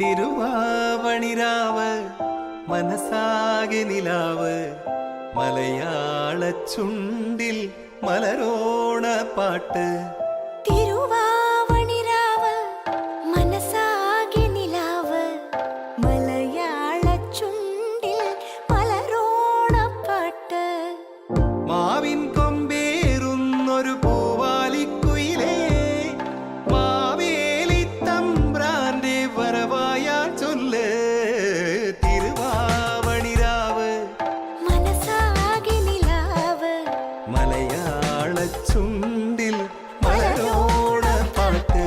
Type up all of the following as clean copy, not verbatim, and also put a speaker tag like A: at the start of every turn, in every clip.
A: തിരുവാവണിരാവ് മനസാകെ നിലാവ് മലയാള ചുണ്ടിൽ മലരോണ പാട്ട്
B: തിരുവാവണിരാവ് മനസാകെ നിലാവ് മലയാള ചുണ്ടിൽ മലരോണ പാട്ട്
A: മാവിൻ കൊമ്പേറുന്നൊരു പൂവാലിക്കുയിലേ മാവേലി തമ്പ്രാന്റെ വരവായാ ചൊല്ല് തിരുവാവണിരാവ്
B: മനസാകെ നിലാവ്
A: മലയാള ചുണ്ടിൽ മലരോണ പാട്ട്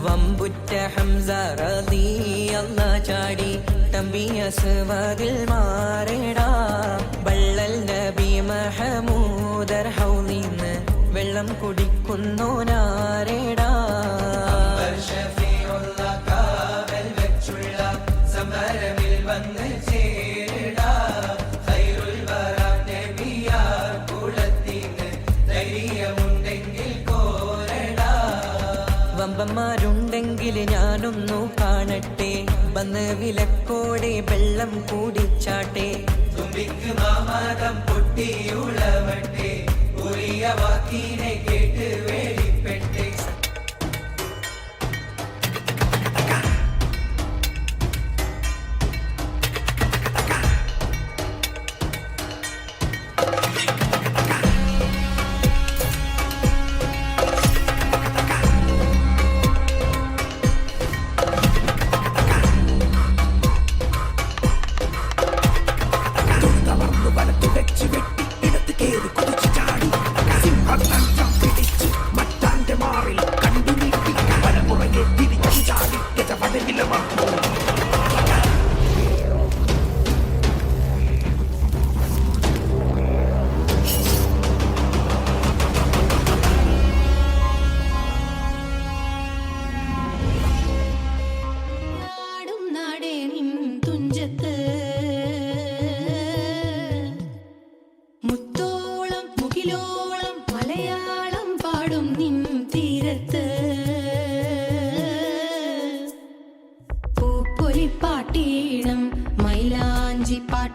C: വമ്പുറ്റ ഹംസ റളിയല്ലാഹു ചാടി തമ്പിയ സ്വാദിൽ മാറേടാ ബള്ളൽ നബി മഹമൂദർ ഹൗലിന്ന് വെള്ളം കുടിക്കുന്നു നാരേടാ കാവൽ വെച്ചുള്ള സമരമിൽ വന്ന് ചേരടാ ഖൈറുൽ വറ നബിയാർ കുലത്തിന് ധൈര്യമുണ്ടെങ്കിൽ വമ്പന്മാരുണ്ടെങ്കിൽ ഞാനൊന്നു കാണട്ടെ വന്ന് വിലക്കോടെ വെള്ളം കൂടിച്ചാട്ടെ തുമ്പിക്ക് മാമാകം പൊട്ടിയുളവട്ടെ ഉറിയ വാക്കിനെ കേട്ട് വേടിപ്പെട്ടെ
D: വലത്തു വെച്ച് വെട്ടി ഇടത്ത് കേറി കുതിച്ചു ചാടി സിംഹം പിടിച്ച്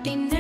B: പാട്ടിൻ